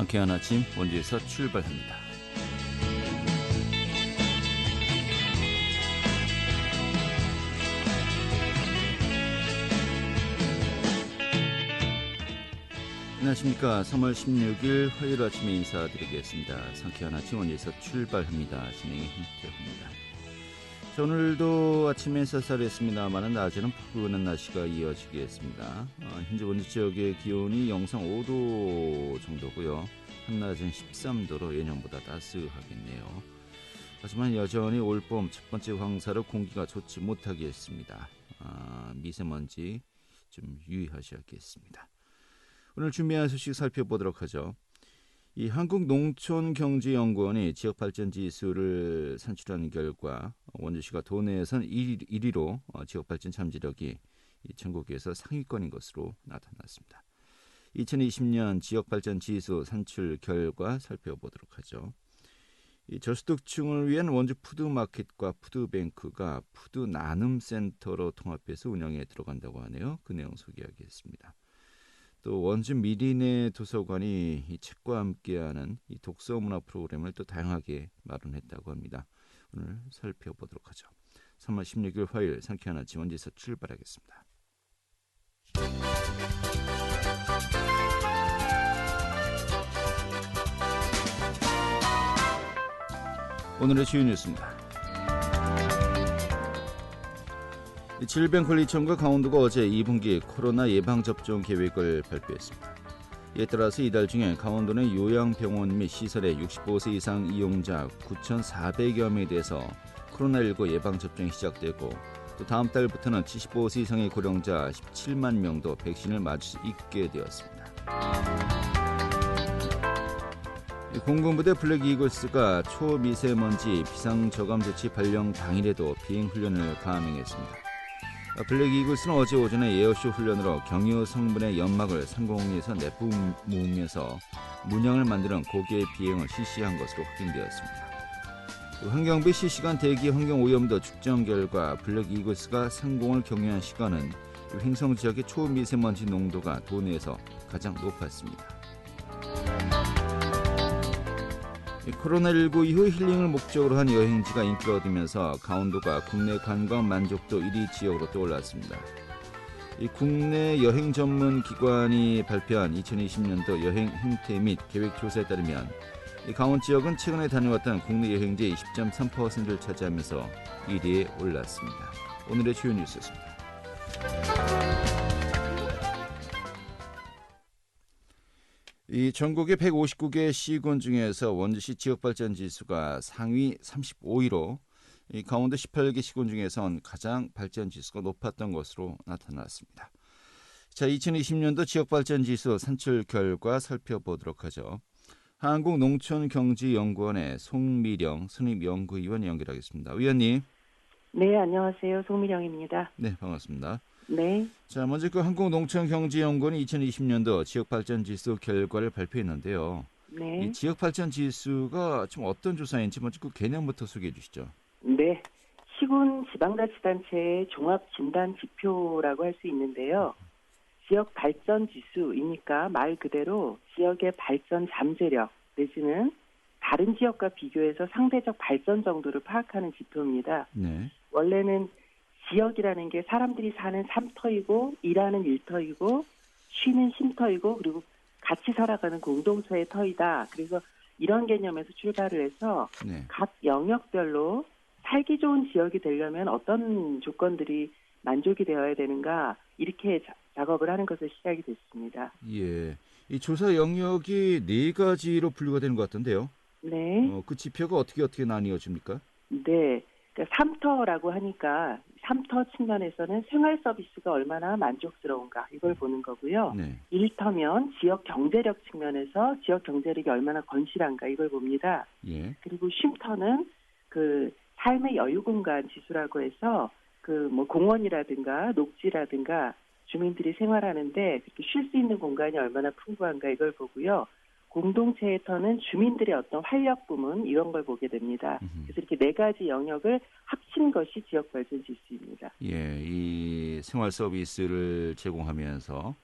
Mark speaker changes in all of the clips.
Speaker 1: 상쾌한 아침 원주에서 출발합니다. 안녕하십니까. 3월 16일 화요일 아침에 인사드리겠습니다. 상쾌한 아침 원주에서 출발합니다. 진행의 김태훈입니다. 오늘도 아침에 쌀쌀했습니다만 낮에는 푸근한 날씨가 이어지겠습니다. 현재 원주 지역의 기온이 영상 5도 정도고요. 한낮은 13도로 예년보다 따스하겠네요. 하지만 여전히 올봄 첫 번째 황사로 공기가 좋지 못하겠습니다. 미세먼지 좀 유의하셔야겠습니다. 오늘 준비한 소식 살펴보도록 하죠. 이 한국농촌경제연구원이 지역발전지수를 산출한 결과 원주시가 도내에선 1위로 지역발전 잠재력이 전국에서 상위권인 것으로 나타났습니다. 2020년 지역발전지수 산출 결과 살펴보도록 하죠. 이 저소득층을 위한 원주 푸드마켓과 푸드뱅크가 푸드나눔센터로 통합해서 운영에 들어간다고 하네요. 그 내용 소개하겠습니다. 또 원주 미리네 도서관이 이 책과 함께하는 이 독서 문화 프로그램을 또 다양하게 마련했다고 합니다. 오늘 살펴보도록 하죠. 3월 16일 화요일 상쾌한 아침 원주에서 출발하겠습니다. 오늘의 주요 뉴스입니다. 질병관리청과 강원도가 어제 2분기 코로나 예방접종 계획을 발표했습니다. 이에 따라서 이달 중에 강원도 내 요양병원 및 시설의 65세 이상 이용자 9,400여 명에 대해서 코로나19 예방접종이 시작되고 또 다음 달부터는 75세 이상의 고령자 17만 명도 백신을 맞을 수 있게 되었습니다. 공군부대 블랙이글스가 초미세먼지 비상저감조치 발령 당일에도 비행훈련을 감행했습니다. 블랙이글스는 어제 오전에 에어쇼 훈련으로 경유 성분의 연막을 상공에서 내뿜으면서 문양을 만드는 고개 비행을 실시한 것으로 확인되었습니다. 환경부 실시간 대기 환경 오염도 측정 결과 블랙이글스가 상공을 경유한 시간은 횡성 지역의 초미세먼지 농도가 도내에서 가장 높았습니다. 코로나19 이후 힐링을 목적으로 한 여행지가 인기를 얻으면서 강원도가 국내 관광 만족도 1위 지역으로 떠올랐습니다. 이 국내 여행 전문 기관이 발표한 2020년도 여행 행태 및 계획 조사에 따르면 이 강원 지역은 최근에 다녀왔던 국내 여행지의 20.3%를 차지하면서 1위에 올랐습니다. 오늘의 주요 뉴스였습니다. 이 전국의 159개 시군 중에서 원주시 지역발전지수가 상위 35위로 이 강원도 18개 시군 중에선 가장 발전지수가 높았던 것으로 나타났습니다. 자, 2020년도 지역발전지수 산출 결과 살펴보도록 하죠. 한국농촌경제연구원의 송미령 선임연구위원 연결하겠습니다. 위원님.
Speaker 2: 네, 안녕하세요. 송미령입니다.
Speaker 1: 네, 반갑습니다.
Speaker 2: 네.
Speaker 1: 자, 먼저 그 한국농촌경제연구원이 2020년도 지역발전지수 결과를 발표했는데요.
Speaker 2: 네.
Speaker 1: 이 지역발전지수가 좀 어떤 조사인지 먼저 그 개념부터 소개해 주시죠.
Speaker 2: 네. 시군 지방자치단체의 종합진단지표라고 할 수 있는데요. 지역발전지수이니까 말 그대로 지역의 발전 잠재력 내지는 다른 지역과 비교해서 상대적 발전 정도를 파악하는 지표입니다.
Speaker 1: 네.
Speaker 2: 원래는 지역이라는 게 사람들이 사는 삶터이고 일하는 일터이고 쉬는 쉼터이고 그리고 같이 살아가는 공동체의 터이다. 그래서 이런 개념에서 출발을 해서
Speaker 1: 네.
Speaker 2: 각 영역별로 살기 좋은 지역이 되려면 어떤 조건들이 만족이 되어야 되는가 이렇게 작업을 하는 것으로 시작이 됐습니다.
Speaker 1: 예, 이 조사 영역이 4가지로 분류가 되는 것 같던데요.
Speaker 2: 네.
Speaker 1: 그 지표가 어떻게 나뉘어집니까?
Speaker 2: 네. 그러니까 3터라고 하니까 3터 측면에서는 생활 서비스가 얼마나 만족스러운가 이걸 보는 거고요.
Speaker 1: 네.
Speaker 2: 1터면 지역 경제력 측면에서 지역 경제력이 얼마나 건실한가 이걸 봅니다.
Speaker 1: 예.
Speaker 2: 그리고 쉼터는 그 삶의 여유 공간 지수라고 해서 그 뭐 공원이라든가 녹지라든가 주민들이 생활하는데 그렇게 쉴 수 있는 공간이 얼마나 풍부한가 이걸 보고요. 공동체의 터는 주민들의 어떤 활력 부문 이런 걸 보게 됩니다. 그래서 이렇게 4가지 영역을 합친 것이 지역발전지수입니다.
Speaker 1: 예, 이 생활 서비스를 제공하면서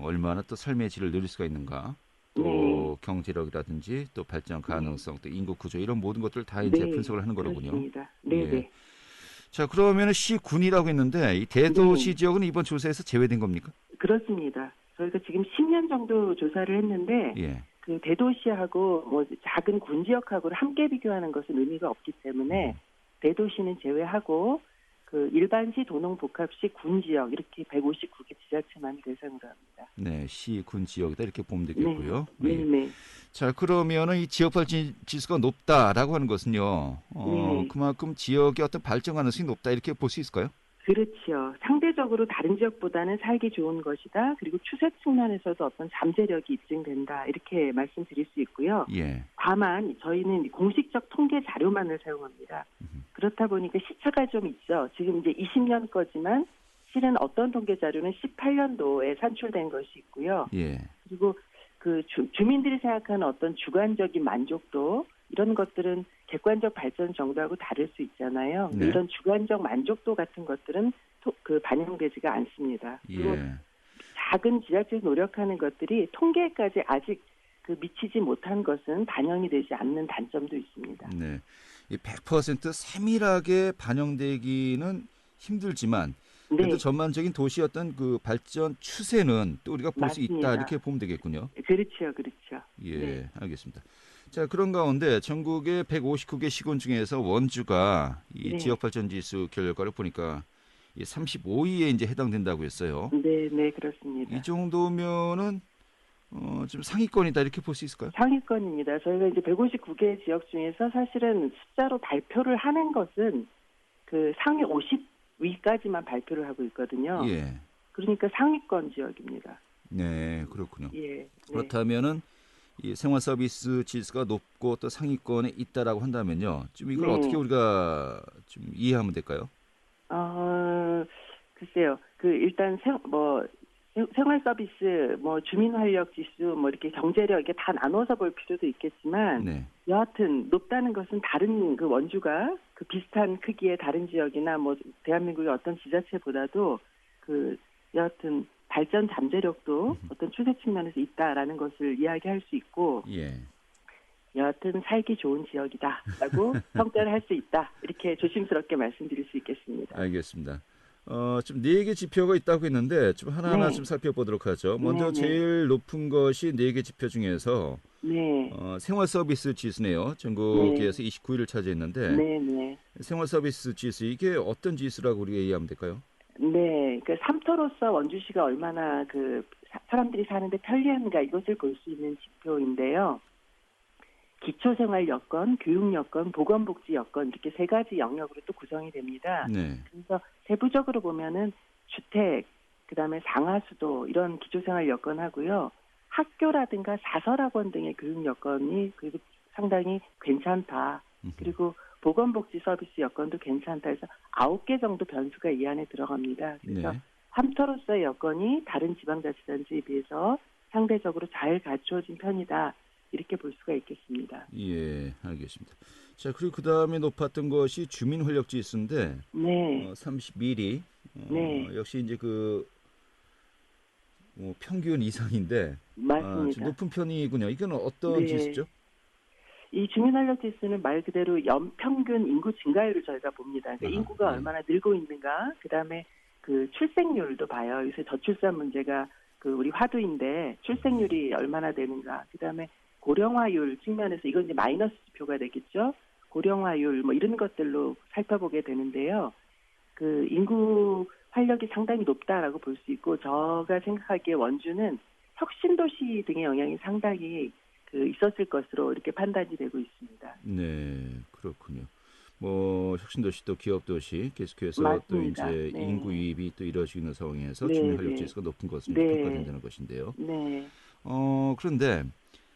Speaker 1: 얼마나 또 삶의 질을 누릴 수가 있는가, 또
Speaker 2: 네.
Speaker 1: 또 경제력이라든지 또 발전 가능성, 또 인구 구조 이런 모든 것들 다 이제
Speaker 2: 네,
Speaker 1: 분석을 하는 거로군요.
Speaker 2: 그렇습니다. 네,
Speaker 1: 예.
Speaker 2: 네.
Speaker 1: 자, 그러면은 시군이라고 했는데 이 대도시 지역은 이번 조사에서 제외된 겁니까?
Speaker 2: 그렇습니다. 저희가 지금 10년 정도 조사를 했는데
Speaker 1: 예.
Speaker 2: 그 대도시하고 뭐 작은 군 지역하고를 함께 비교하는 것은 의미가 없기 때문에 대도시는 제외하고 그 일반시, 도농, 복합시, 군 지역 이렇게 159개 지자체만 대상으로 합니다.
Speaker 1: 네, 시군 지역이다 이렇게 보면
Speaker 2: 네,
Speaker 1: 되겠고요.
Speaker 2: 네,
Speaker 1: 예.
Speaker 2: 네,
Speaker 1: 자, 그러면은 이 지역 발전 지수가 높다라고 하는 것은요.
Speaker 2: 네.
Speaker 1: 그만큼 지역의 어떤 발전 가능성이 높다 이렇게 볼 수 있을까요?
Speaker 2: 그렇죠. 상대적으로 다른 지역보다는 살기 좋은 것이다. 그리고 추세 측면에서도 어떤 잠재력이 입증된다. 이렇게 말씀드릴 수 있고요.
Speaker 1: 예.
Speaker 2: 다만 저희는 공식적 통계 자료만을 사용합니다. 그렇다 보니까 시차가 좀 있죠. 지금 이제 20년 거지만 실은 어떤 통계 자료는 18년도에 산출된 것이 있고요.
Speaker 1: 예.
Speaker 2: 그리고 그 주민들이 생각하는 어떤 주관적인 만족도 이런 것들은 객관적 발전 정도하고 다를 수 있잖아요.
Speaker 1: 네.
Speaker 2: 이런 주관적 만족도 같은 것들은 그 반영되지가 않습니다. 그리고
Speaker 1: 예.
Speaker 2: 작은 지자체에서 노력하는 것들이 통계까지 아직 그 미치지 못한 것은 반영이 되지 않는 단점도 있습니다.
Speaker 1: 네. 이 100% 세밀하게 반영되기는 힘들지만 그래도
Speaker 2: 네,
Speaker 1: 전반적인 도시 어떤 그 발전 추세는 또 우리가 볼 수 있다
Speaker 2: 맞습니다.
Speaker 1: 이렇게 보면 되겠군요.
Speaker 2: 그렇죠, 그렇죠.
Speaker 1: 예,
Speaker 2: 네.
Speaker 1: 알겠습니다. 자, 그런 가운데 전국의 159개 시군 중에서 원주가 이
Speaker 2: 네.
Speaker 1: 지역 발전 지수 결과를 보니까 이 35위에 이제 해당된다고 했어요.
Speaker 2: 네, 네,
Speaker 1: 이
Speaker 2: 그렇습니다.
Speaker 1: 정도면은 좀 상위권이다 이렇게 볼 수 있을까요?
Speaker 2: 상위권입니다. 저희가 이제 159개 지역 중에서 사실은 숫자로 발표를 하는 것은 그 상위 50위까지만 발표를 하고 있거든요.
Speaker 1: 예.
Speaker 2: 그러니까 상위권 지역입니다.
Speaker 1: 네, 그렇군요.
Speaker 2: 예. 네.
Speaker 1: 그렇다면은 이 생활 서비스 지수가 높고 또 상위권에 있다라고 한다면요. 좀 이걸
Speaker 2: 네.
Speaker 1: 어떻게 우리가 좀 이해하면 될까요?
Speaker 2: 글쎄요. 그 일단 생활 서비스, 뭐 주민 활력 지수, 뭐 이렇게 경제력 이게 다 나눠서 볼 필요도 있겠지만
Speaker 1: 네.
Speaker 2: 여하튼 높다는 것은 다른 그 원주가 그 비슷한 크기의 다른 지역이나 뭐 대한민국의 어떤 지자체보다도 그 여하튼 발전 잠재력도 어떤 추세 측면에서 있다라는 것을 이야기할 수 있고
Speaker 1: 예.
Speaker 2: 여하튼 살기 좋은 지역이다라고 평가를 할 수 있다 이렇게 조심스럽게 말씀드릴 수 있겠습니다.
Speaker 1: 알겠습니다. 좀 4개 지표가 있다고 했는데 좀 하나하나
Speaker 2: 네.
Speaker 1: 좀 살펴보도록 하죠. 먼저
Speaker 2: 네, 네.
Speaker 1: 제일 높은 것이 4개 지표 중에서
Speaker 2: 네,
Speaker 1: 생활 서비스 지수네요. 전국에서 29위를 차지했는데
Speaker 2: 네, 네.
Speaker 1: 생활 서비스 지수 이게 어떤 지수라고 우리가 이해하면 될까요?
Speaker 2: 네, 그 삼터로서 원주시가 얼마나 그 사람들이 사는데 편리한가 이것을 볼 수 있는 지표인데요. 기초생활 여건, 교육 여건, 보건복지 여건 이렇게 세 가지 영역으로 또 구성이 됩니다.
Speaker 1: 네.
Speaker 2: 그래서 세부적으로 보면은 주택, 그다음에 상하수도 이런 기초생활 여건하고요. 학교라든가 사설학원 등의 교육 여건이 그리고 상당히 괜찮다. 그리고 보건복지 서비스 여건도 괜찮다 해서 9개 정도 변수가 이 안에 들어갑니다. 그래서
Speaker 1: 네.
Speaker 2: 함터로서의 여건이 다른 지방자치단체에 비해서 상대적으로 잘 갖추어진 편이다. 이렇게 볼 수가 있겠습니다.
Speaker 1: 예, 알겠습니다. 자, 그리고 그 다음에 높았던 것이 주민 활력 지수인데
Speaker 2: 네,
Speaker 1: 31위.
Speaker 2: 네.
Speaker 1: 역시 이제 그 평균 이상인데 좀
Speaker 2: 맞습니다.
Speaker 1: 높은 편이군요. 이건 어떤
Speaker 2: 네.
Speaker 1: 지수죠?
Speaker 2: 이 주민활력 지수는 말 그대로 연평균 인구 증가율을 저희가 봅니다. 그러니까
Speaker 1: 아하,
Speaker 2: 인구가
Speaker 1: 예.
Speaker 2: 얼마나 늘고 있는가, 그 다음에 그 출생률도 봐요. 요새 저출산 문제가 그 우리 화두인데 출생률이 얼마나 되는가, 그 다음에 고령화율 측면에서 이건 이제 마이너스 지표가 되겠죠. 고령화율 뭐 이런 것들로 살펴보게 되는데요. 그 인구 활력이 상당히 높다라고 볼 수 있고, 제가 생각하기에 원주는 혁신도시 등의 영향이 상당히 그 있었을 것으로 이렇게 판단이 되고 있습니다.
Speaker 1: 네, 그렇군요. 뭐 혁신도시 또 기업도시 계속해서
Speaker 2: 맞습니다.
Speaker 1: 또 이제
Speaker 2: 네.
Speaker 1: 인구 유입이 또 이루어지고 있는 상황에서
Speaker 2: 네,
Speaker 1: 주민 활력
Speaker 2: 네.
Speaker 1: 지수가 높은 것으로
Speaker 2: 네.
Speaker 1: 평가된다는 것인데요.
Speaker 2: 네,
Speaker 1: 그런데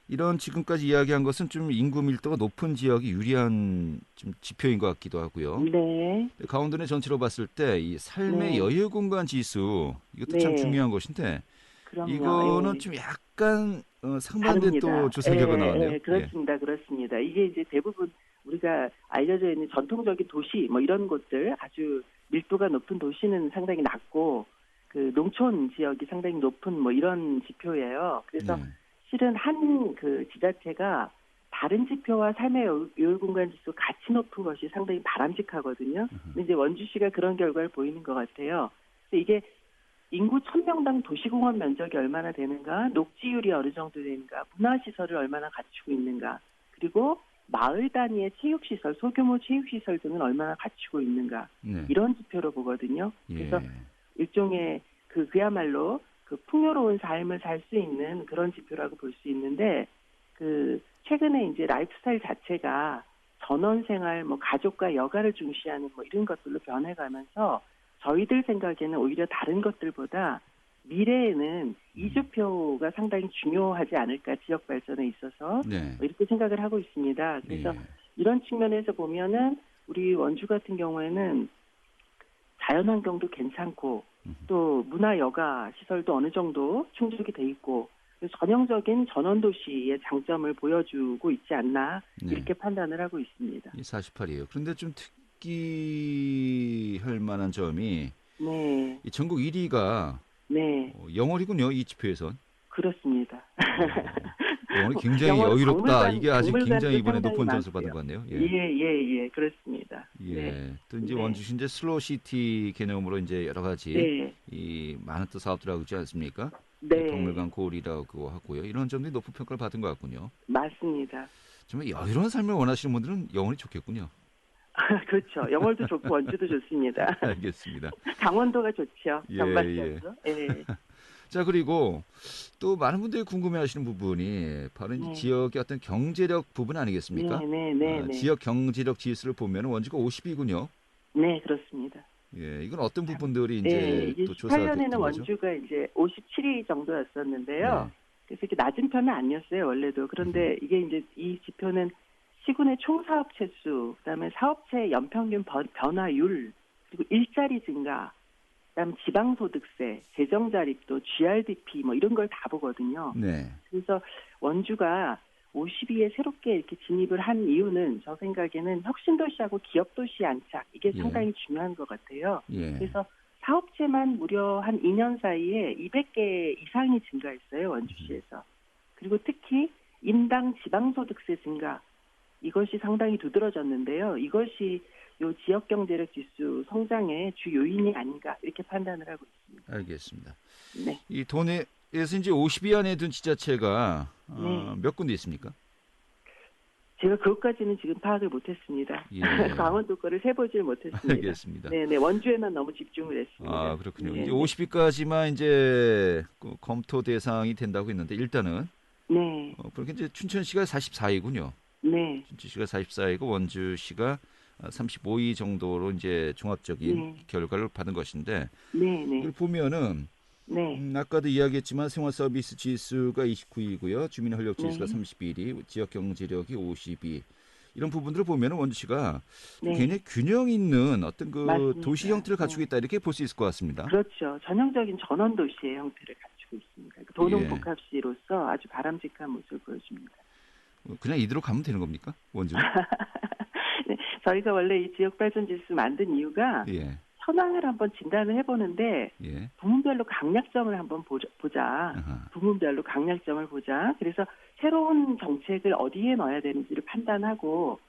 Speaker 1: 이런 지금까지 이야기한 것은 좀 인구 밀도가 높은 지역이 유리한 좀 지표인 것 같기도 하고요.
Speaker 2: 네,
Speaker 1: 가운데 전체로 봤을 때 이 삶의
Speaker 2: 네.
Speaker 1: 여유 공간 지수 이것도 참
Speaker 2: 네.
Speaker 1: 중요한 것인데
Speaker 2: 그럼요.
Speaker 1: 이거는
Speaker 2: 예.
Speaker 1: 좀 약간 상반된 또
Speaker 2: 다릅니다.
Speaker 1: 조사 결과 나왔네요.
Speaker 2: 예, 그렇습니다. 그렇습니다. 이게 이제 대부분 우리가 알려져 있는 전통적인 도시 뭐 이런 곳들 아주 밀도가 높은 도시는 상당히 낮고 그 농촌 지역이 상당히 높은 뭐 이런 지표예요. 그래서
Speaker 1: 네.
Speaker 2: 실은 한 그 지자체가 다른 지표와 삶의 요율 공간 지수 같이 높은 것이 상당히 바람직하거든요. 근데 이제 원주시가 그런 결과를 보이는 것 같아요. 근데 이게 인구 1000명당 도시공원 면적이 얼마나 되는가, 녹지율이 어느 정도 되는가, 문화시설을 얼마나 갖추고 있는가, 그리고 마을 단위의 체육시설, 소규모 체육시설 등은 얼마나 갖추고 있는가,
Speaker 1: 네.
Speaker 2: 이런 지표로 보거든요. 그래서
Speaker 1: 예.
Speaker 2: 일종의 그야말로 그 풍요로운 삶을 살 수 있는 그런 지표라고 볼 수 있는데, 그 최근에 이제 라이프 스타일 자체가 전원 생활, 뭐 가족과 여가를 중시하는 뭐 이런 것들로 변해가면서 저희들 생각에는 오히려 다른 것들보다 미래에는 이주표가 상당히 중요하지 않을까, 지역 발전에 있어서
Speaker 1: 네.
Speaker 2: 이렇게 생각을 하고 있습니다. 그래서
Speaker 1: 예.
Speaker 2: 이런 측면에서 보면은 우리 원주 같은 경우에는 자연환경도 괜찮고 또 문화 여가 시설도 어느 정도 충족이 돼 있고 전형적인 전원도시의 장점을 보여주고 있지 않나,
Speaker 1: 네.
Speaker 2: 이렇게 판단을 하고 있습니다.
Speaker 1: 48이에요. 그런데 좀 특기할 만한 점이
Speaker 2: 네,
Speaker 1: 이 전국 1위가
Speaker 2: 네,
Speaker 1: 영월이군요. 이 지표에선.
Speaker 2: 그렇습니다.
Speaker 1: 영월이 굉장히
Speaker 2: 영월
Speaker 1: 여유롭다. 이게 아직
Speaker 2: 박물관도
Speaker 1: 굉장히 이번에
Speaker 2: 상당히
Speaker 1: 높은 점수를 받은
Speaker 2: 많고요.
Speaker 1: 것 같네요. 예.
Speaker 2: 예, 그렇습니다.
Speaker 1: 예.
Speaker 2: 네,
Speaker 1: 또 이제
Speaker 2: 네.
Speaker 1: 원주시 이제 슬로시티 개념으로 이제 여러 가지
Speaker 2: 네,
Speaker 1: 이 많은 또 사업들 하고 있지 않습니까?
Speaker 2: 네,
Speaker 1: 박물관 고리라고 하고요. 이런 점들이 높은 평가를 받은 것 같군요.
Speaker 2: 맞습니다.
Speaker 1: 정말 여유로운 삶을 원하시는 분들은 영월이 좋겠군요.
Speaker 2: 그렇죠. 영월도 좋고 원주도 좋습니다.
Speaker 1: 알겠습니다.
Speaker 2: 강원도가 좋죠.
Speaker 1: 예,
Speaker 2: 전반적으로. 예.
Speaker 1: 자, 그리고 또 많은 분들이 궁금해하시는 부분이 바로 이제
Speaker 2: 네.
Speaker 1: 지역의 어떤 경제력 부분 아니겠습니까?
Speaker 2: 네.
Speaker 1: 지역 경제력 지수를 보면 원주가 50이군요.
Speaker 2: 네, 그렇습니다.
Speaker 1: 예, 이건 어떤 부분들이
Speaker 2: 네,
Speaker 1: 이제
Speaker 2: 이게
Speaker 1: 또 조사됐던
Speaker 2: 18년에는
Speaker 1: 거죠?
Speaker 2: 원주가 이제 57위 정도였었는데요.
Speaker 1: 네.
Speaker 2: 그래서 이렇게 낮은 편은 아니었어요, 원래도. 그런데 이게 이제 이 지표는 시군의 총 사업체 수, 그다음에 사업체 연평균 변화율, 그리고 일자리 증가, 그다음 지방소득세, 재정자립도, GRDP 뭐 이런 걸 다 보거든요.
Speaker 1: 네.
Speaker 2: 그래서 원주가 52에 새롭게 이렇게 진입을 한 이유는 저 생각에는 혁신도시하고 기업도시 안착, 이게
Speaker 1: 예.
Speaker 2: 상당히 중요한 것 같아요.
Speaker 1: 예.
Speaker 2: 그래서 사업체만 무려 한 2년 사이에 200개 이상이 증가했어요, 원주시에서. 그리고 특히 인당 지방소득세 증가, 이것이 상당히 두드러졌는데요. 이것이 요 지역경제력 지수 성장의 주 요인이 아닌가, 이렇게 판단을 하고 있습니다.
Speaker 1: 알겠습니다.
Speaker 2: 네.
Speaker 1: 이 도내에서 이제 50위 안에 든 지자체가
Speaker 2: 네.
Speaker 1: 몇 군데 있습니까?
Speaker 2: 제가 그것까지는 지금 파악을 못했습니다.
Speaker 1: 예.
Speaker 2: 강원도 거를 세보질 못했습니다.
Speaker 1: 알겠습니다.
Speaker 2: 네, 원주에만 너무 집중을 했습니다.
Speaker 1: 아, 그렇군요.
Speaker 2: 네,
Speaker 1: 이제 50위까지만 이제 검토 대상이 된다고 했는데 일단은
Speaker 2: 네,
Speaker 1: 그렇게 이제 춘천시가 44위군요.
Speaker 2: 네,
Speaker 1: 춘천시가 44위고 원주시가 35위 정도로 이제 종합적인
Speaker 2: 네.
Speaker 1: 결과를 받은 것인데
Speaker 2: 네,
Speaker 1: 이걸
Speaker 2: 네,
Speaker 1: 보면은
Speaker 2: 네,
Speaker 1: 아까도 이야기했지만 생활 서비스 지수가 29위고요. 주민 활력 지수가
Speaker 2: 네.
Speaker 1: 31위, 지역 경제력이 50위. 이런 부분들을 보면은 원주시가
Speaker 2: 네.
Speaker 1: 굉장히 균형 있는 어떤 그
Speaker 2: 맞습니다.
Speaker 1: 도시 형태를 갖추고
Speaker 2: 네.
Speaker 1: 있다 이렇게 볼 수 있을 것 같습니다.
Speaker 2: 그렇죠. 전형적인 전원 도시의 형태를 갖추고 있습니다.
Speaker 1: 예.
Speaker 2: 도농복합시로서 아주 바람직한 모습을 보여줍니다.
Speaker 1: 그냥 이대로 가면 되는 겁니까? 원주는?
Speaker 2: 네, 저희가 원래 이 지역발전지수 만든 이유가
Speaker 1: 예.
Speaker 2: 현황을 한번 진단을 해보는데
Speaker 1: 예.
Speaker 2: 부문별로 강약점을 한번 보자.
Speaker 1: 아하.
Speaker 2: 부문별로 강약점을 보자. 그래서 새로운 정책을 어디에 넣어야 되는지를 판단하고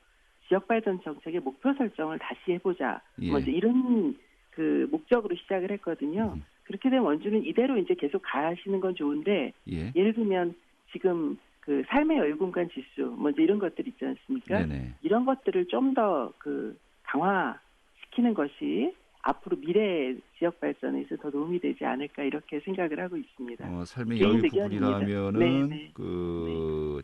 Speaker 2: 지역발전 정책의 목표 설정을 다시 해보자.
Speaker 1: 예.
Speaker 2: 뭐 이제 이런 그 목적으로 시작을 했거든요. 그렇게 되면 원주는 이대로 이제 계속 가시는 건 좋은데
Speaker 1: 예.
Speaker 2: 예를 들면 지금 그 삶의 여유 공간 지수 뭐 이제 이런 것들 있지 않습니까?
Speaker 1: 네네.
Speaker 2: 이런 것들을 좀 더 그 강화시키는 것이 앞으로 미래 지역 발전에 있어 더 도움이 되지 않을까, 이렇게 생각을 하고 있습니다.
Speaker 1: 삶의
Speaker 2: 개인
Speaker 1: 여유
Speaker 2: 의견입니다.
Speaker 1: 부분이라면은
Speaker 2: 네.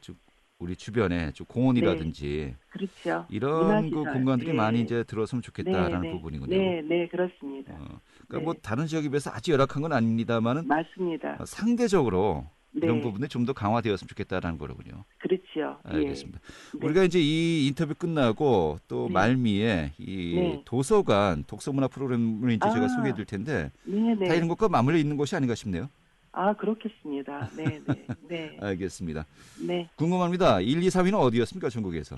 Speaker 1: 즉 우리 주변에 좀 공원이라든지
Speaker 2: 그렇죠.
Speaker 1: 이런 그
Speaker 2: 문화시설.
Speaker 1: 공간들이
Speaker 2: 네.
Speaker 1: 많이 이제 들어서면 좋겠다라는 부분이군요.
Speaker 2: 네, 그렇습니다.
Speaker 1: 그러니까
Speaker 2: 네.
Speaker 1: 뭐 다른 지역에 비해서 아주 열악한 건 아닙니다만은
Speaker 2: 맞습니다.
Speaker 1: 상대적으로 이런
Speaker 2: 네.
Speaker 1: 부분에 좀 더 강화되었으면 좋겠다라는 거로군요.
Speaker 2: 그렇죠.
Speaker 1: 알겠습니다.
Speaker 2: 네.
Speaker 1: 우리가 이제 이 인터뷰 끝나고 또
Speaker 2: 네.
Speaker 1: 말미에 이
Speaker 2: 네.
Speaker 1: 도서관 독서문화 프로그램을 이제 제가 소개해 드릴 텐데 다 이런 것과 맞물려 있는 것이 아닌가 싶네요.
Speaker 2: 아, 그렇겠습니다. 네.
Speaker 1: 알겠습니다.
Speaker 2: 네.
Speaker 1: 궁금합니다. 1, 2, 3위는 어디였습니까? 전국에서.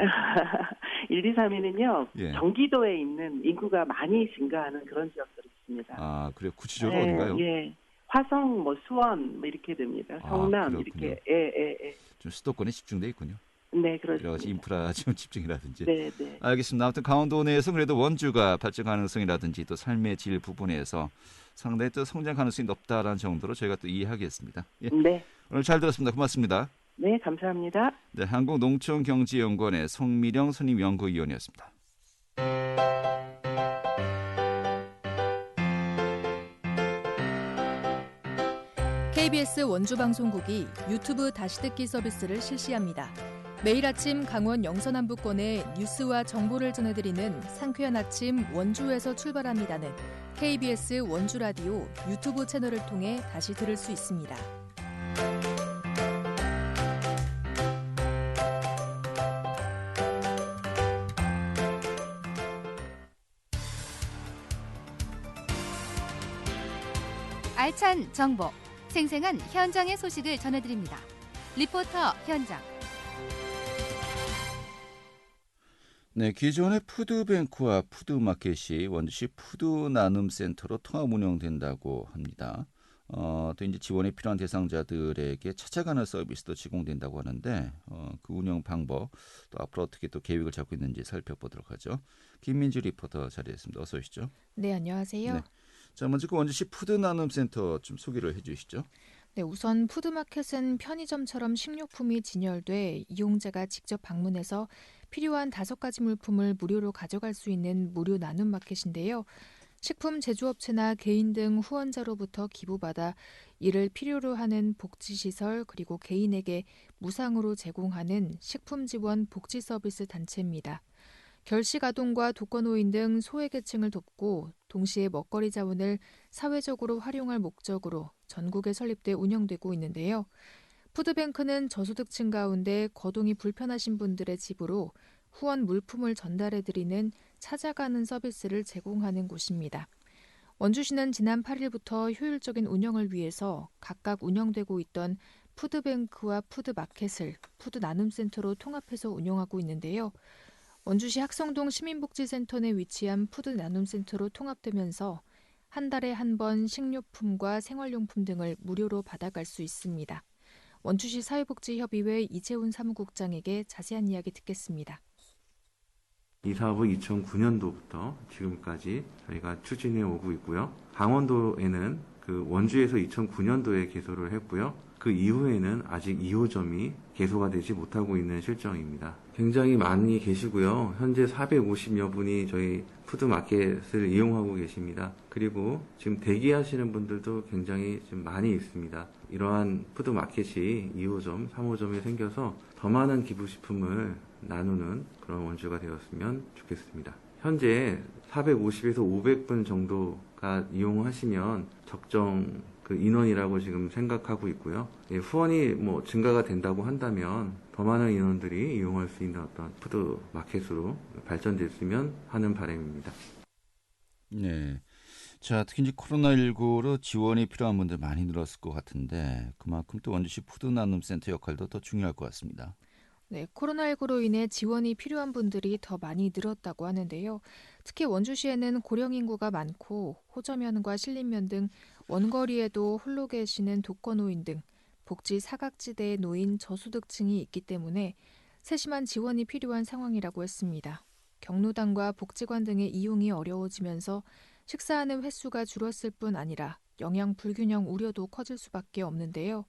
Speaker 2: 1, 2, 3위는요.
Speaker 1: 예.
Speaker 2: 경기도에 있는 인구가 많이 증가하는 그런 지역들이 있습니다.
Speaker 1: 아, 그래요. 구체적으로 어딘가요?
Speaker 2: 예. 화성, 수원 이렇게 됩니다. 성남 이렇게. 예.
Speaker 1: 좀 수도권에 집중돼 있군요.
Speaker 2: 네, 그렇죠.
Speaker 1: 여러 가지 인프라 지원 집중이라든지.
Speaker 2: 네.
Speaker 1: 알겠습니다. 아무튼 강원도 내에서 그래도 원주가 발전 가능성이라든지 또 삶의 질 부분에서 상당히 또 성장 가능성이 높다라는 정도로 저희가 또 이해하겠습니다. 예.
Speaker 2: 네.
Speaker 1: 오늘 잘 들었습니다. 고맙습니다.
Speaker 2: 네, 감사합니다.
Speaker 1: 네, 한국농촌경제연구원의 송미령 선임연구위원이었습니다.
Speaker 3: KBS 원주방송국이 유튜브 다시 듣기 서비스를 실시합니다. 매일 아침 강원 영서남부권의 뉴스와 정보를 전해드리는 상쾌한 아침 원주에서 출발합니다는 KBS 원주라디오 유튜브 채널을 통해 다시 들을 수 있습니다.
Speaker 4: 알찬 정보, 생생한 현장의 소식을 전해드립니다. 리포터 현장.
Speaker 1: 네, 기존의 푸드뱅크와 푸드마켓이 원주시 푸드나눔센터로 통합 운영된다고 합니다. 또 이제 지원이 필요한 대상자들에게 찾아가는 서비스도 제공된다고 하는데 그 운영 방법 또 앞으로 어떻게 또 계획을 잡고 있는지 살펴보도록 하죠. 김민주 리포터 자리했습니다. 어서 오시죠.
Speaker 3: 네, 안녕하세요.
Speaker 1: 네. 자, 먼저 그 원주시 푸드나눔센터 좀 소개를 해주시죠.
Speaker 3: 네, 우선 푸드마켓은 편의점처럼 식료품이 진열돼 이용자가 직접 방문해서 필요한 5가지 물품을 무료로 가져갈 수 있는 무료 나눔 마켓인데요. 식품 제조업체나 개인 등 후원자로부터 기부받아 이를 필요로 하는 복지시설 그리고 개인에게 무상으로 제공하는 식품 지원 복지 서비스 단체입니다. 결식아동과 독거노인 등 소외계층을 돕고 동시에 먹거리 자원을 사회적으로 활용할 목적으로 전국에 설립돼 운영되고 있는데요. 푸드뱅크는 저소득층 가운데 거동이 불편하신 분들의 집으로 후원 물품을 전달해드리는 찾아가는 서비스를 제공하는 곳입니다. 원주시는 지난 8일부터 효율적인 운영을 위해서 각각 운영되고 있던 푸드뱅크와 푸드마켓을 푸드나눔센터로 통합해서 운영하고 있는데요. 원주시 학성동 시민복지센터 내 위치한 푸드나눔센터로 통합되면서 한 달에 한 번 식료품과 생활용품 등을 무료로 받아갈 수 있습니다. 원주시 사회복지협의회 이재훈 사무국장에게 자세한 이야기 듣겠습니다.
Speaker 5: 이 사업은 2009년도부터 지금까지 저희가 추진해 오고 있고요. 강원도에는 그 원주에서 2009년도에 개소를 했고요. 그 이후에는 아직 2호점이 개소가 되지 못하고 있는 실정입니다. 굉장히 많이 계시고요. 현재 450여 분이 저희 푸드마켓을 이용하고 계십니다. 그리고 지금 대기하시는 분들도 굉장히 좀 많이 있습니다. 이러한 푸드마켓이 2호점, 3호점이 생겨서 더 많은 기부식품을 나누는 그런 원주가 되었으면 좋겠습니다. 현재 450에서 500분 정도가 이용하시면 적정 그 인원이라고 지금 생각하고 있고요. 후원이 증가가 된다고 한다면 더 많은 인원들이 이용할 수 있는 어떤 푸드마켓으로 발전됐으면 하는 바람입니다.
Speaker 1: 네. 자, 특히 이제 코로나19로 지원이 필요한 분들 많이 늘었을 것 같은데 그만큼 또 원주시 푸드나눔센터 역할도 더 중요할 것 같습니다.
Speaker 3: 네, 코로나19로 인해 지원이 필요한 분들이 더 많이 늘었다고 하는데요. 특히 원주시에는 고령 인구가 많고 호저면과 신림면 등 원거리에도 홀로 계시는 독거노인 등 복지 사각지대에 놓인 저소득층이 있기 때문에 세심한 지원이 필요한 상황이라고 했습니다. 경로당과 복지관 등의 이용이 어려워지면서 식사하는 횟수가 줄었을 뿐 아니라 영양 불균형 우려도 커질 수밖에 없는데요.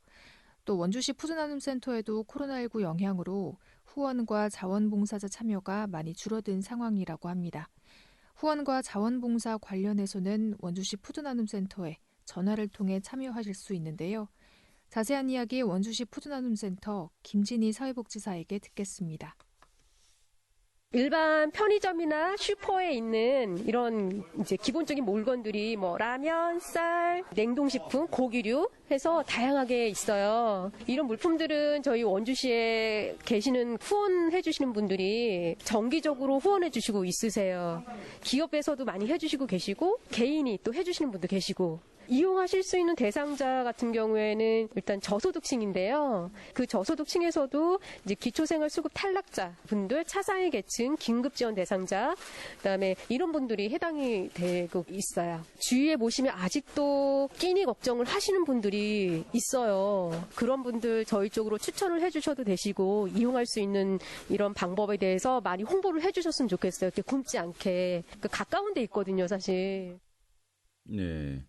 Speaker 3: 또 원주시 푸드나눔센터에도 코로나19 영향으로 후원과 자원봉사자 참여가 많이 줄어든 상황이라고 합니다. 후원과 자원봉사 관련해서는 원주시 푸드나눔센터에 전화를 통해 참여하실 수 있는데요. 자세한 이야기 원주시 푸드나눔센터 김진희 사회복지사에게 듣겠습니다.
Speaker 6: 일반 편의점이나 슈퍼에 있는 이런 이제 기본적인 물건들이 라면, 쌀, 냉동식품, 고기류 해서 다양하게 있어요. 이런 물품들은 저희 원주시에 계시는 후원해 주시는 분들이 정기적으로 후원해 주시고 있으세요. 기업에서도 많이 해 주시고 계시고 개인이 또 해 주시는 분도 계시고 이용하실 수 있는 대상자 같은 경우에는 일단 저소득층인데요. 그 저소득층에서도 이제 기초생활수급 탈락자 분들, 차상위 계층, 긴급지원 대상자, 그다음에 이런 분들이 해당이 되고 있어요. 주위에 보시면 아직도 끼니 걱정을 하시는 분들이 있어요. 그런 분들 저희 쪽으로 추천을 해주셔도 되시고 이용할 수 있는 이런 방법에 대해서 많이 홍보를 해주셨으면 좋겠어요. 이렇게 굶지 않게. 가까운 데 있거든요, 사실.
Speaker 1: 네.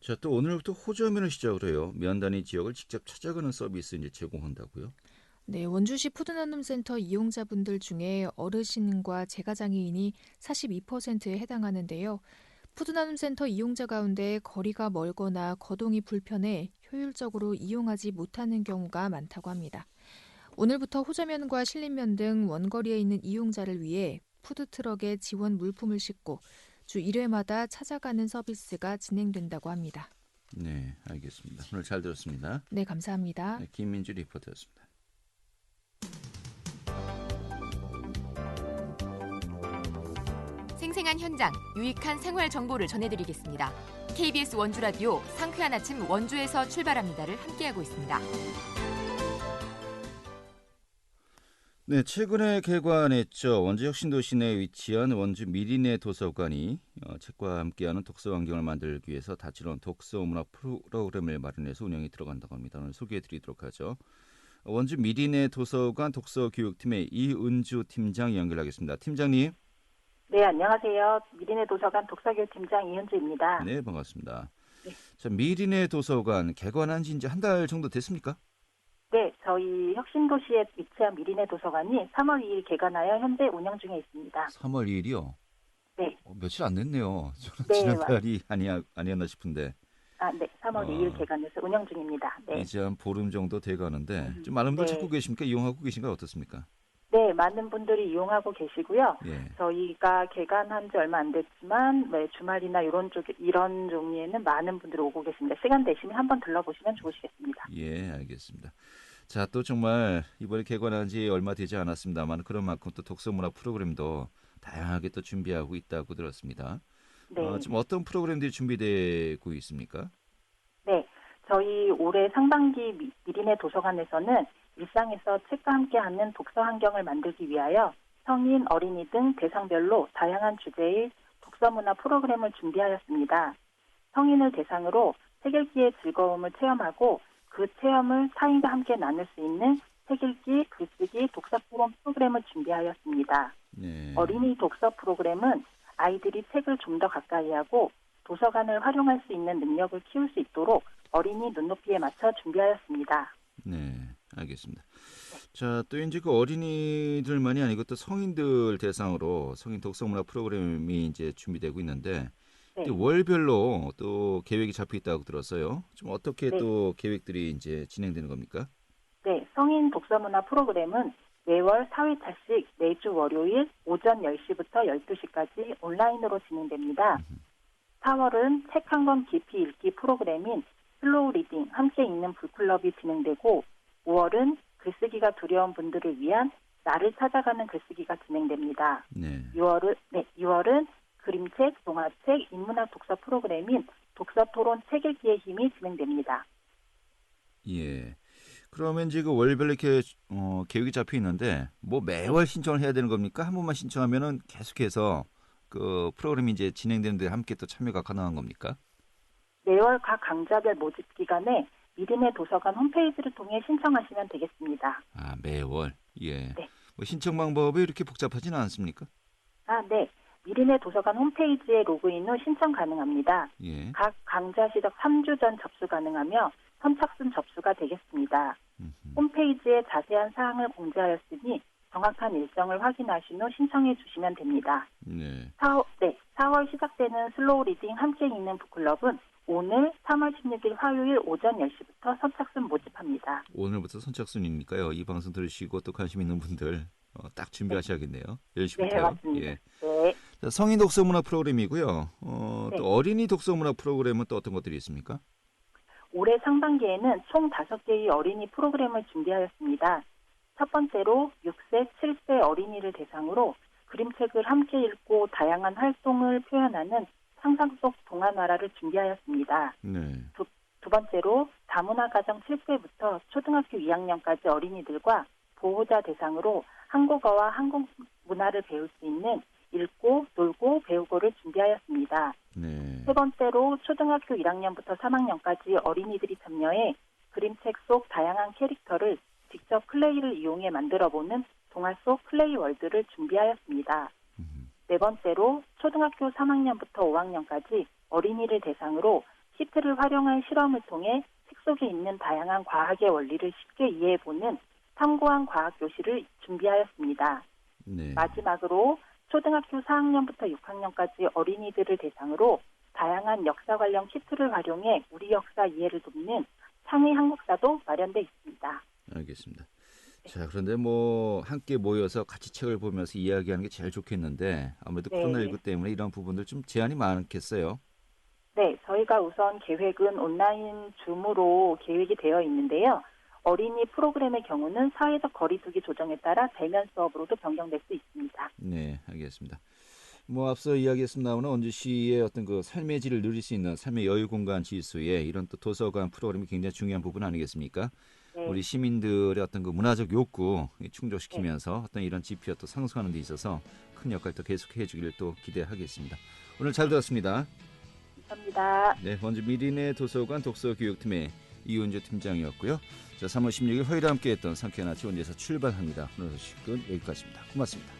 Speaker 1: 자, 또 오늘부터 호저면을 시작을 해요. 면 단위 지역을 직접 찾아가는 서비스 이제 제공한다고요?
Speaker 3: 네, 원주시 푸드나눔센터 이용자분들 중에 어르신과 재가장애인이 42%에 해당하는데요. 푸드나눔센터 이용자 가운데 거리가 멀거나 거동이 불편해 효율적으로 이용하지 못하는 경우가 많다고 합니다. 오늘부터 호저면과 신림면 등 원거리에 있는 이용자를 위해 푸드트럭에 지원 물품을 싣고 주 1회마다 찾아가는 서비스가 진행된다고 합니다.
Speaker 1: 네, 알겠습니다. 오늘 잘 들었습니다.
Speaker 3: 네, 감사합니다.
Speaker 1: 네, 김민주 리포터였습니다.
Speaker 7: 생생한 현장, 유익한 생활 정보를 전해드리겠습니다. KBS 원주라디오 상쾌한 아침 원주에서 출발합니다를 함께하고 있습니다.
Speaker 1: 네, 최근에 개관했죠. 원주 혁신도시 내에 위치한 원주 미리네 도서관이 책과 함께하는 독서 환경을 만들기 위해서 다채로운 독서 문학 프로그램을 마련해서 운영이 들어간다고 합니다. 오늘 소개해드리도록 하죠. 원주 미리네 도서관 독서교육팀의 이은주 팀장 연결하겠습니다. 팀장님.
Speaker 8: 네, 안녕하세요. 미리네 도서관 독서교육팀장 이은주입니다.
Speaker 1: 네, 반갑습니다.
Speaker 8: 네.
Speaker 1: 자, 미리네 도서관 개관한 지 이제 한 달 정도 됐습니까?
Speaker 8: 네, 저희 혁신도시에 위치한 미리네 도서관이 3월 2일 개관하여 현재 운영 중에 있습니다.
Speaker 1: 3월 2일이요?
Speaker 8: 네.
Speaker 1: 며칠 안 됐네요. 저는
Speaker 8: 네,
Speaker 1: 지난달이 아니었나 싶은데.
Speaker 8: 아, 네, 3월 2일 개관해서 운영 중입니다. 네.
Speaker 1: 이제 한 보름 정도 돼가는데 좀 많은 분들
Speaker 8: 네.
Speaker 1: 찾고 계십니까? 이용하고 계신가요? 어떻습니까?
Speaker 8: 네, 많은 분들이 이용하고 계시고요.
Speaker 1: 예.
Speaker 8: 저희가 개관한 지 얼마 안 됐지만 주말이나 이런 종류에는 많은 분들이 오고 계십니다. 시간 되시면 한번 들러보시면 좋으시겠습니다.
Speaker 1: 예, 알겠습니다. 자, 또 정말 이번에 개관한 지 얼마 되지 않았습니다만 그런 만큼 또 독서문화 프로그램도 다양하게 또 준비하고 있다고 들었습니다.
Speaker 8: 네.
Speaker 1: 지금 어떤 프로그램들이 준비되고 있습니까?
Speaker 8: 네, 저희 올해 상반기 미리네 도서관에서는 일상에서 책과 함께하는 독서 환경을 만들기 위하여 성인, 어린이 등 대상별로 다양한 주제의 독서문화 프로그램을 준비하였습니다. 성인을 대상으로 책 읽기의 즐거움을 체험하고 그 체험을 타인과 함께 나눌 수 있는 책 읽기, 글쓰기, 독서 포럼 프로그램을 준비하였습니다.
Speaker 1: 네.
Speaker 8: 어린이 독서 프로그램은 아이들이 책을 좀 더 가까이 하고 도서관을 활용할 수 있는 능력을 키울 수 있도록 어린이 눈높이에 맞춰 준비하였습니다.
Speaker 1: 네, 알겠습니다. 자, 또 이제 그 어린이들만이 아니고 또 성인들 대상으로 성인 독서문화 프로그램이 이제 준비되고 있는데
Speaker 8: 네.
Speaker 1: 월별로 또 계획이 잡혀 있다고 들었어요. 좀 어떻게
Speaker 8: 네.
Speaker 1: 또 계획들이 이제 진행되는 겁니까?
Speaker 8: 네, 성인 독서문화 프로그램은 매월 4회차씩 매주 월요일 오전 10시부터 12시까지 온라인으로 진행됩니다. 4월은 책 한 권 깊이 읽기 프로그램인 슬로우 리딩 함께 읽는 북클럽이 진행되고 5월은 글쓰기가 두려운 분들을 위한 나를 찾아가는 글쓰기가 진행됩니다.
Speaker 1: 네.
Speaker 8: 6월은 그림책, 동화책, 인문학 독서 프로그램인 독서 토론 책 읽기의 힘이 진행됩니다.
Speaker 1: 예. 그러면 지금 월별로 이렇게 계획이 잡혀 있는데 뭐 매월 신청을 해야 되는 겁니까? 한 번만 신청하면은 계속해서 그 프로그램이 이제 진행되는데 함께 또 참여가 가능한 겁니까?
Speaker 8: 매월 각 강좌별 모집 기간에 미리네 도서관 홈페이지를 통해 신청하시면 되겠습니다.
Speaker 1: 아, 매월. 예.
Speaker 8: 네.
Speaker 1: 뭐 신청 방법이 이렇게 복잡하지는 않습니까?
Speaker 8: 아, 네. 미리네 도서관 홈페이지에 로그인 후 신청 가능합니다.
Speaker 1: 예.
Speaker 8: 각 강좌 시작 3주 전 접수 가능하며 선착순 접수가 되겠습니다. 홈페이지에 자세한 사항을 공지하였으니 정확한 일정을 확인하신 후 신청해 주시면 됩니다.
Speaker 1: 네.
Speaker 8: 4월 시작되는 슬로우 리딩 함께 읽는 북클럽은 오늘 3월 16일 화요일 오전 10시부터 선착순 모집합니다.
Speaker 1: 오늘부터 선착순이니까요. 이 방송 들으시고 또 관심 있는 분들 딱 준비하셔야겠네요. 10시부터요.
Speaker 8: 네, 맞습니다.
Speaker 1: 예.
Speaker 8: 네.
Speaker 1: 자, 성인 독서문화 프로그램이고요.
Speaker 8: 네.
Speaker 1: 또 어린이 독서문화 프로그램은 또 어떤 것들이 있습니까?
Speaker 8: 올해 상반기에는 총 5개의 어린이 프로그램을 준비하였습니다. 첫 번째로 6세, 7세 어린이를 대상으로 그림책을 함께 읽고 다양한 활동을 표현하는 상상 속 동안화를 준비하였습니다.
Speaker 1: 네.
Speaker 8: 두 번째로 다문화가정 7세부터 초등학교 2학년까지 어린이들과 보호자 대상으로 한국어와 한국 문화를 배울 수 있는 읽고, 놀고, 배우고를 준비하였습니다.
Speaker 1: 네.
Speaker 8: 세 번째로 초등학교 1학년부터 3학년까지 어린이들이 참여해 그림책 속 다양한 캐릭터를 직접 클레이를 이용해 만들어보는 동화 속 클레이 월드를 준비하였습니다. 네 번째로 초등학교 3학년부터 5학년까지 어린이를 대상으로 시트를 활용한 실험을 통해 책 속에 있는 다양한 과학의 원리를 쉽게 이해해보는 탐구한 과학 교실을 준비하였습니다.
Speaker 1: 네.
Speaker 8: 마지막으로 초등학교 4학년부터 6학년까지 어린이들을 대상으로 다양한 역사 관련 키트를 활용해 우리 역사 이해를 돕는 창의 한국사도 마련돼 있습니다.
Speaker 1: 알겠습니다. 자, 그런데 뭐 함께 모여서 같이 책을 보면서 이야기하는 게 제일 좋겠는데 아무래도
Speaker 8: 네.
Speaker 1: 코로나19 때문에 이런 부분들 좀 제한이 많겠어요.
Speaker 8: 네, 저희가 우선 계획은 온라인 줌으로 계획이 되어 있는데요. 어린이 프로그램의 경우는 사회적 거리두기 조정에 따라 대면 수업으로도 변경될 수 있습니다.
Speaker 1: 네, 알겠습니다. 뭐 앞서 이야기했습니다만 원주 시의 어떤 그 삶의 질을 누릴 수 있는 삶의 여유 공간 지수에 이런 또 도서관 프로그램이 굉장히 중요한 부분 아니겠습니까?
Speaker 8: 네.
Speaker 1: 우리 시민들의 어떤 그 문화적 욕구 충족시키면서 어떤 이런 지표가 또 상승하는 데 있어서 큰 역할을 또 계속해 주기를 또 기대하겠습니다. 오늘 잘 들었습니다.
Speaker 8: 감사합니다.
Speaker 1: 네, 원주 미리네 도서관 독서교육팀의 이은주 팀장이었고요. 자, 3월 16일 화요일에 함께했던 상쾌한 아침 원주에서 출발합니다. 오늘 소식은 여기까지입니다. 고맙습니다.